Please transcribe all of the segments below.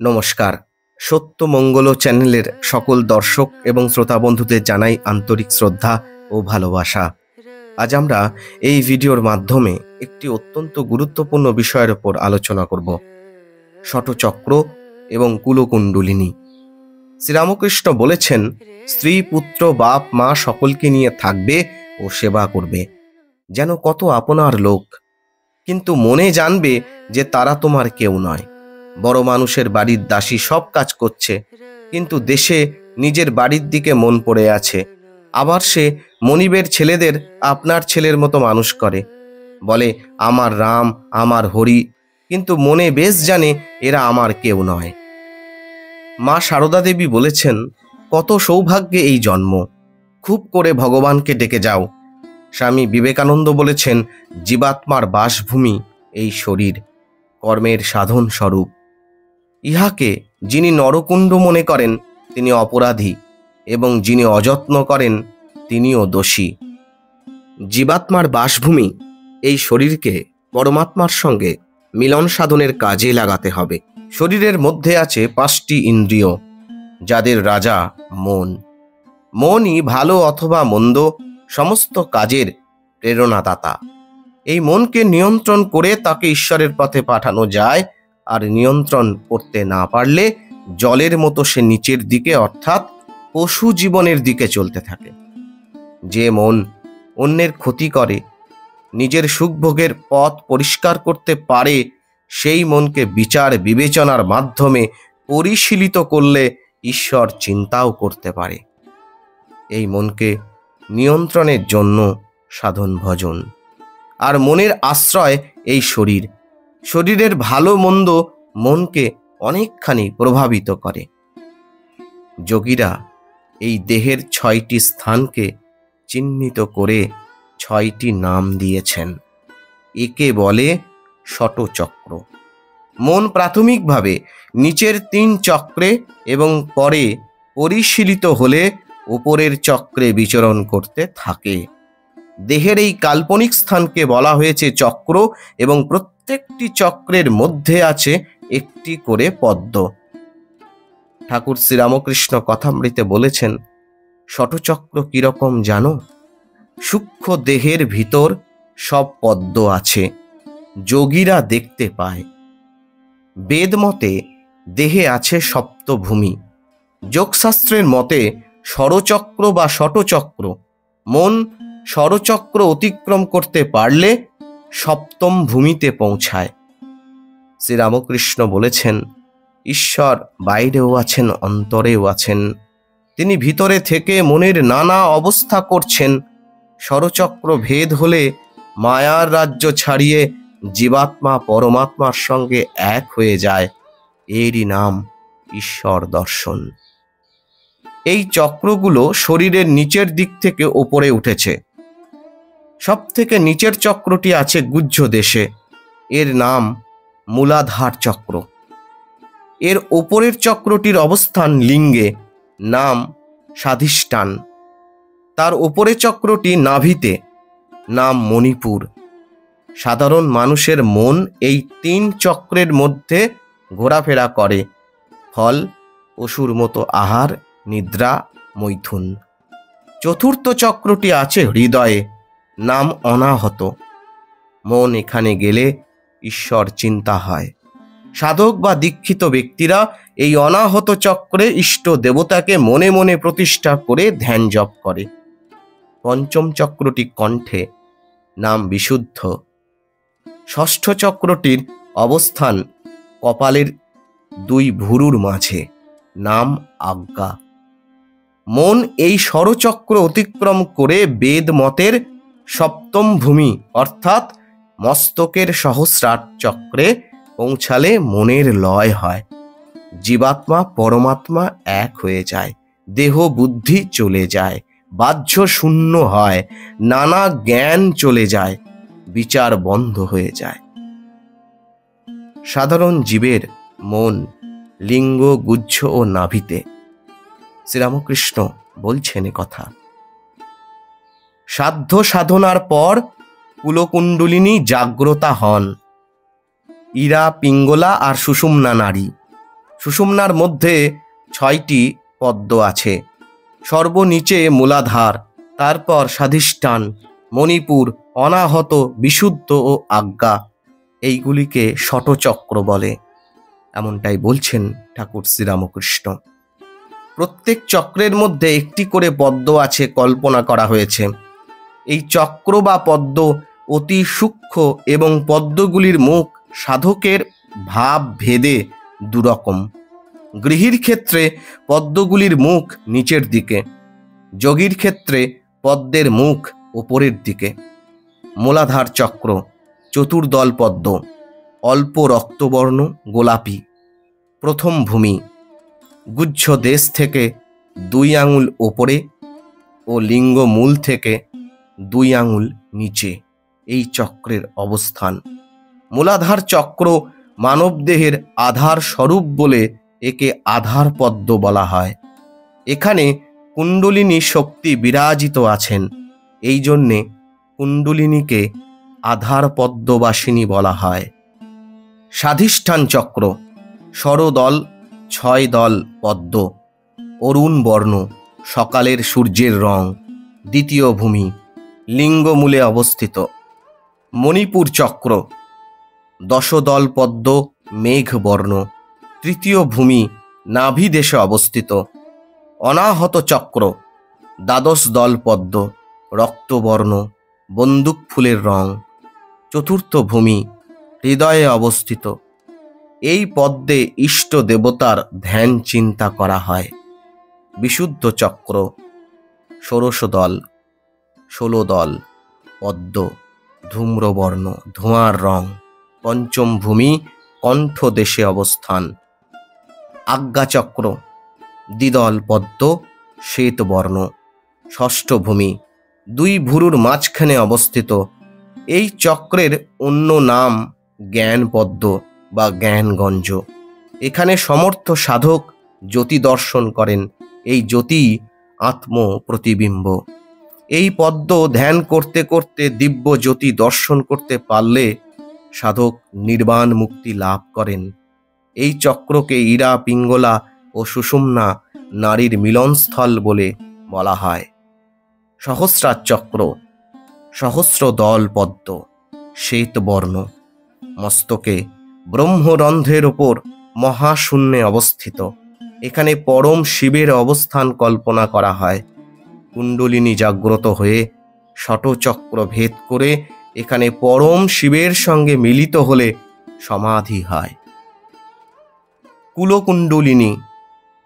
নমস্কার। সত্য মঙ্গল চ্যানেলের সকল দর্শক এবং শ্রোতা বন্ধুদের জানাই আন্তরিক শ্রদ্ধা ও ভালোবাসা। আজ আমরা এই ভিডিওর মাধ্যমে একটি অত্যন্ত গুরুত্বপূর্ণ বিষয়ের উপর আলোচনা করব, ষটচক্র এবং কুলকুণ্ডলিনী। শ্রীরামকৃষ্ণ বলেছেন, স্ত্রী, পুত্র, বাপ, মা সকলকে নিয়ে থাকবে ও সেবা করবে, যেন কত আপনার লোক, কিন্তু মনে জানবে যে তারা তোমার কেউ নয়। বড় মানুষের বাড়ির দাসী সব কাজ করছে, কিন্তু দেশে নিজের বাড়ির দিকে মন পড়ে আছে। আবার সে মনিবের ছেলেদের আপনার ছেলের মতো মানুষ করে, বলে আমার রাম, আমার হরি, কিন্তু মনে বেশ জানে এরা আমার কেউ নয়। মা সারদা দেবী বলেছেন, কত সৌভাগ্যে এই জন্ম, খুব করে ভগবানকে ডেকে যাও। স্বামী বিবেকানন্দ বলেছেন, জীবাত্মার বাসভূমি এই শরীর, কর্মের সাধন স্বরূপ। ইহাকে যিনি নরকুণ্ড মনে করেন তিনি অপরাধী, এবং যিনি অযত্ন করেন তিনিও দোষী। জীবাত্মার বাসভূমি এই শরীরকে পরমাত্মার সঙ্গে মিলন সাধনের কাজে লাগাতে হবে। শরীরের মধ্যে আছে 5টি ইন্দ্রিয়, যাদের রাজা মন। মনই ভালো অথবা মন্দ সমস্ত কাজের প্রেরণাদাতা। এই মনকে নিয়ন্ত্রণ করে তাকে ঈশ্বরের পথে পাঠানো যায়, আর নিয়ন্ত্রণ করতে না পারলে জলের মতো সে নিচের দিকে অর্থাৎ পশু জীবনের দিকে চলতে থাকে। যে মন অন্যের ক্ষতি করে, নিজের সুখভোগের পথ পরিষ্কার করতে পারে, সেই মনকে বিচার বিবেচনার মাধ্যমে পরিশীলিত করলে ঈশ্বর চিন্তাও করতে পারে। এই মনকে নিয়ন্ত্রণের জন্য সাধন ভজন। আর মনের আশ্রয় এই শরীর। শরীরের ভালো মন্দ মনকে অনেকখানি প্রভাবিত করে। যোগীরা এই দেহের 6টি স্থানকে চিহ্নিত করে 6টি নাম দিয়েছেন। একে বলে ষটচক্র। মন প্রাথমিকভাবে নিচের 3 চক্রে এবং পরে পরিশীলিত হলে উপরের চক্রে বিচরণ করতে থাকে। দেহের এই কাল্পনিক স্থানকে বলা হয়েছে চক্র, এবং প্রত্যেকটি চক্রের মধ্যে আছে একটি করে পদ্ম। ঠাকুর শ্রীরামকৃষ্ণ কথামৃতে বলেছেন, ষটচক্র কিরকম জানো? সূক্ষ্ম দেহের ভিতর সব পদ্ম আছে, যোগীরা দেখতে পায়। বেদ মতে দেহে আছে সপ্তভূমি। যোগশাস্ত্রের মতে ষড়চক্র বা ষটচক্র, মন ষড়চক্র অতিক্রম করতে পারলে সপ্তম ভূমিতে পৌঁছায়। শ্রীরামকৃষ্ণ বলেছেন, ঈশ্বর বাইরেও আছেন, অন্তরেও আছেন। তিনি ভিতরে থেকে মনের নানা অবস্থা করছেন। ষড়চক্র ভেদ হলে মায়ার রাজ্য ছাড়িয়ে জীবাত্মা পরমাত্মার সঙ্গে এক হয়ে যায়। এরই নাম ঈশ্বর দর্শন। এই চক্রগুলো শরীরের নিচের দিক থেকে ওপরে উঠেছে। সব থেকে নিচের চক্রটি আছে গুহ্য দেশে, এর নাম মূলাধার চক্র। এর ওপরের চক্রটির অবস্থান লিঙ্গে, নাম স্বাধিষ্ঠান। তার ওপরে চক্রটি নাভিতে, নাম মণিপুর। সাধারণ মানুষের মন এই 3 চক্রের মধ্যে ঘোরাফেরা করে। ফল পশুর মতো আহার, নিদ্রা, মৈথুন। চতুর্থ চক্রটি আছে হৃদয়ে, নাম অনাহত। মন এখানে গেলে ঈশ্বর চিন্তা হয়। সাধক বা দীক্ষিত ব্যক্তিরা এই অনাহত চক্রে ইষ্ট দেবতাকে মনে মনে প্রতিষ্ঠা করে ধ্যান জপ করে। পঞ্চম চক্রটি কণ্ঠে, নাম বিশুদ্ধ। ষষ্ঠ চক্রটির অবস্থান কপালের 2 ভুরুর মাঝে, নাম আজ্ঞা। মন এই ষড়চক্র অতিক্রম করে বেদ মতের সপ্তম ভূমি অর্থাৎ মস্তকের সহস্রার চক্রে পৌঁছালে মনের লয় হয়। জীবাত্মা পরমাত্মা এক হয়ে যায়, দেহ বুদ্ধি চলে যায়, বাহ্য শূন্য হয়, নানা জ্ঞান চলে যায়, বিচার বন্ধ হয়ে যায়। সাধারণ জীবের মন লিঙ্গ, গুহ্য ও নাভিতে। শ্রীরামকৃষ্ণ বলছেন কথা। সাধ্য সাধনার পর কুলকুণ্ডলিনী জাগ্রতা হন। ইরা, পিঙ্গলা আর সুষুম্না নারী সুষুম্নার মধ্যে 6টি পদ্ম আছে। সর্বনিচে মূলাধার, তারপর স্বাধিষ্ঠান, মণিপুর, অনাহত, বিশুদ্ধ ও আজ্ঞা, এইগুলিকে ষটচক্র বলে। এমনটাই বলছেন ঠাকুর শ্রীরামকৃষ্ণ। প্রত্যেক চক্রের মধ্যে একটি করে পদ্ম আছে কল্পনা করা হয়েছে। এই চক্র বা পদ্ম অতি সূক্ষ্ম এবং পদ্মগুলির মুখ সাধকের ভাব ভেদে দুরকম। গৃহীর ক্ষেত্রে পদ্মগুলির মুখ নিচের দিকে, যোগীর ক্ষেত্রে পদ্মের মুখ ওপরের দিকে। মূলাধার চক্র, চতুর্দল পদ্ম, অল্প রক্তবর্ণ, গোলাপি। প্রথম ভূমি, গুচ্ছ দেশ থেকে 2 আঙুল ওপরে ও লিঙ্গ মূল থেকে 2 আঙুল নিচে এই চক্রের অবস্থান। মূলাধার চক্র মানবদেহের আধার স্বরূপ বলে একে আধার পদ্ম বলা হয়। এখানে কুণ্ডলিনী শক্তি বিরাজিত আছেন, এই জন্যে কুণ্ডলিনীকে আধার পদ্মবাসিনী বলা হয়। স্বাধিষ্ঠান চক্র, ষড়দল 6 দল পদ্ম, অরুণ বর্ণ, সকালের সূর্যের রং। দ্বিতীয় ভূমি, লিঙ্গমূলে অবস্থিত। মণিপুর চক্র, 10 দল পদ্ম, মেঘ বর্ণ। তৃতীয় ভূমি, নাভি দেশে অবস্থিত। অনাহত চক্র, 12 দল পদ্ম, রক্তবর্ণ, বন্দুক ফুলের রং। চতুর্থ ভূমি, হৃদয়ে অবস্থিত। এই পদ্মে ইষ্ট দেবতার ধ্যান চিন্তা করা হয়। বিশুদ্ধ চক্র, 16 দল, 16 দল পদ্ম, ধূম্রবর্ণ, ধোঁয়ার রং। পঞ্চম ভূমি, কণ্ঠ দেশে অবস্থান। আজ্ঞাচক্র, 2 দল পদ্ম, শ্বেতবর্ণ। ষষ্ঠ ভূমি, 2 ভুরুর মাঝখানে অবস্থিত। এই চক্রের অন্য নাম জ্ঞান পদ্ম বা জ্ঞানগঞ্জ। এখানে সমর্থ সাধক জ্যোতি দর্শন করেন। এই জ্যোতি আত্ম প্রতিবিম্ব। এই পদ্ম ধ্যান করতে করতে দিব্য জ্যোতি দর্শন করতে পারলে সাধক নির্বাণ মুক্তি লাভ করেন। এই চক্রকে ইরা, পিঙ্গলা ও সুষুম্না নারীর মিলনস্থল বলে বলা হয়। সহস্রার চক্র, 100 দল পদ্ম, শ্বেতবর্ণ। মস্তকে ব্রহ্মরন্ধ্রের ওপর মহাশূন্যে অবস্থিত। এখানে পরম শিবের অবস্থান কল্পনা করা হয়। কুণ্ডলিনী জাগ্রত হয়ে ষটচক্র ভেদ করে এখানে পরম শিবের সঙ্গে মিলিত হলে সমাধি হয়। কুলকুণ্ডলিনী,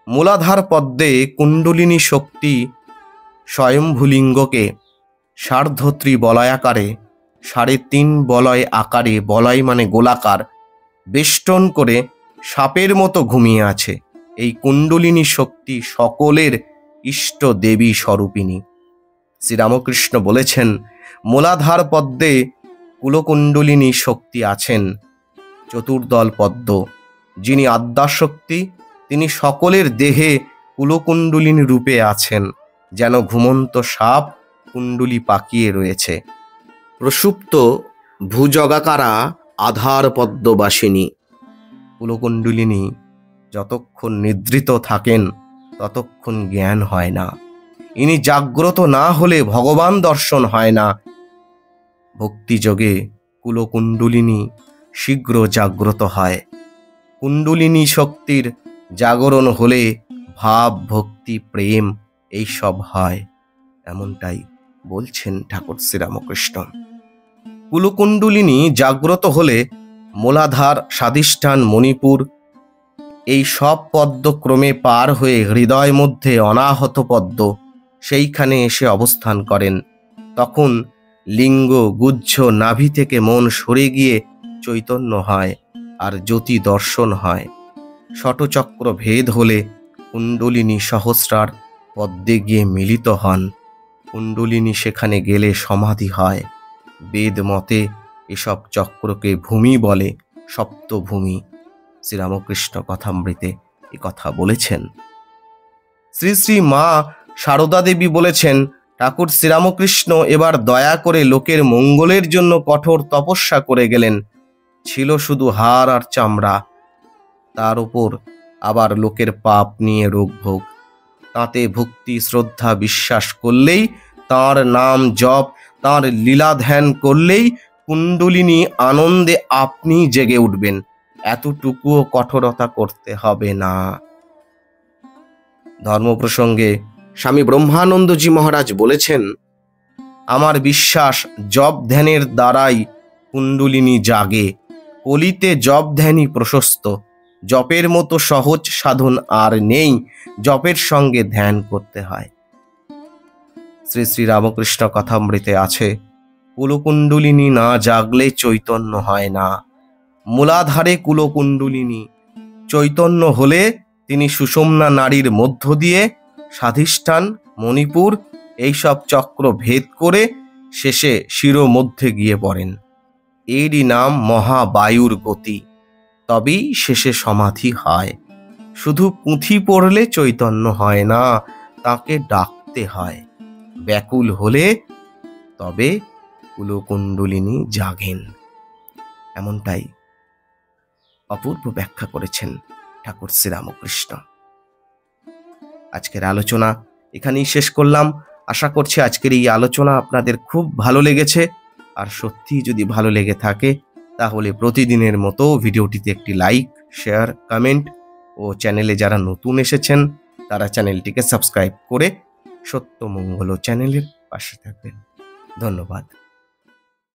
মূলাধার পদ্মে কুণ্ডলিনী শক্তি স্বয়ম্ভুলিঙ্গকে সার্ধত্রি বলয়াকারে 3.5 বলয় আকারে, বলয় মানে গোলাকার, বেষ্টন করে সাপের মতো ঘুমিয়ে আছে। এই কুণ্ডলিনী শক্তি সকলের ইষ্ট দেবী স্বরূপিণী। শ্রীরামকৃষ্ণ বলেছেন, মূলাধার পদ্মে কুলকুণ্ডলিনী শক্তি আছেন। চতুর্দল পদ্ম, যিনি আদ্যাশক্তি, তিনি সকলের দেহে কুলকুণ্ডলিনী রূপে আছেন, যেন ঘুমন্ত সাপ কুণ্ডলী পাকিয়ে রয়েছে। প্রসুপ্ত ভুজগাকারা আধার পদ্মবাসিনী। কুলকুণ্ডলিনী যতক্ষণ নিদ্রিত থাকেন ততক্ষণ জ্ঞান হয় না। ইনি জাগ্রত না হলে ভগবান দর্শন হয় না। ভক্তিযোগে কুলকুণ্ডলিনী শীঘ্র জাগ্রত হয়। কুণ্ডলিনী শক্তির জাগরণ হলে ভাব, ভক্তি, প্রেম এইসব হয়, এমনটাই বলছেন ঠাকুর শ্রীরামকৃষ্ণ। কুলকুণ্ডলিনী জাগ্রত হলে মূলাধার, স্বাধিষ্ঠান, মণিপুর এই সব পদ্ম ক্রমে পার হয়ে হৃদয় মধ্যে অনাহত পদ্ম সেইখানে এসে অবস্থান করেন। তখন লিঙ্গ, গুহ্য, নাভি থেকে মন সরে গিয়ে চৈতন্য হয় আর জ্যোতি দর্শন হয়। ষটচক্র ভেদ হলে কুণ্ডলিনী সহস্রার পদ্মে গিয়ে মিলিত হন। কুণ্ডলিনী সেখানে গেলে সমাধি হয়। বেদ মতে এসব চক্রকে ভূমি বলে, সপ্তভূমি। শ্রীরামকৃষ্ণ কথামৃতে এ কথা বলেছেন। শ্রী শ্রী মা সারদা দেবী বলেছেন, ঠাকুর শ্রীরামকৃষ্ণ এবার দয়া করে লোকের মঙ্গলের জন্য কঠোর তপস্যা করে গেলেন। ছিল শুধু হাড় আর চামড়া, তার উপর আবার লোকের পাপ নিয়ে রোগ ভোগ। তাতে ভক্তি শ্রদ্ধা বিশ্বাস করলেই, তাঁর নাম জপ, তাঁর লীলা ধ্যান করলেই কুণ্ডলিনী আনন্দে আপনি জেগে উঠবেন। এতটুকুও কঠোরতা করতে হবে না। ধর্ম প্রসঙ্গে স্বামী ব্রহ্মানন্দজি মহারাজ বলেছেন, আমার বিশ্বাস জপ ধ্যানের দ্বারাই কুণ্ডলিনী জাগে। কলিতে জপ ধ্যানই প্রশস্ত। জপের মতো সহজ সাধন আর নেই, জপের সঙ্গে ধ্যান করতে হয়। শ্রী শ্রী রামকৃষ্ণ কথামৃতে আছে, কুলকুণ্ডলিনী না জাগলে চৈতন্য হয় না। মূলাধারে কুলকুণ্ডলিনী, চৈতন্য হলে তিনি সুষুম্না নাড়ির মধ্য দিয়ে স্বাধিষ্ঠান, মণিপুর এইসব চক্র ভেদ করে শেষে শিরোমধ্যে গিয়ে পড়েন। এরই নাম মহাবায়ুর গতি। তবেই শেষে সমাধি হয়। শুধু পুঁথি পড়লে চৈতন্য হয় না, তাকে ডাকতে হয়। ব্যাকুল হলে তবে কুলকুণ্ডলিনী জাগেন। এমনটাই অপূর্ব ব্যাখ্যা করেছেন ঠাকুর শ্রীরামকৃষ্ণ। আজকের আলোচনা এখানেই শেষ করলাম। আশা করছি আজকের এই আলোচনা আপনাদের খুব ভালো লেগেছে। আর সত্যি যদি ভালো লেগে থাকে তাহলে প্রতিদিনের মতো ভিডিওটিতে একটি লাইক, শেয়ার, কমেন্ট ও চ্যানেলে যারা নতুন এসেছেন তারা চ্যানেলটিকে সাবস্ক্রাইব করে সত্যমঙ্গল চ্যানেলের পাশে থাকবেন। ধন্যবাদ।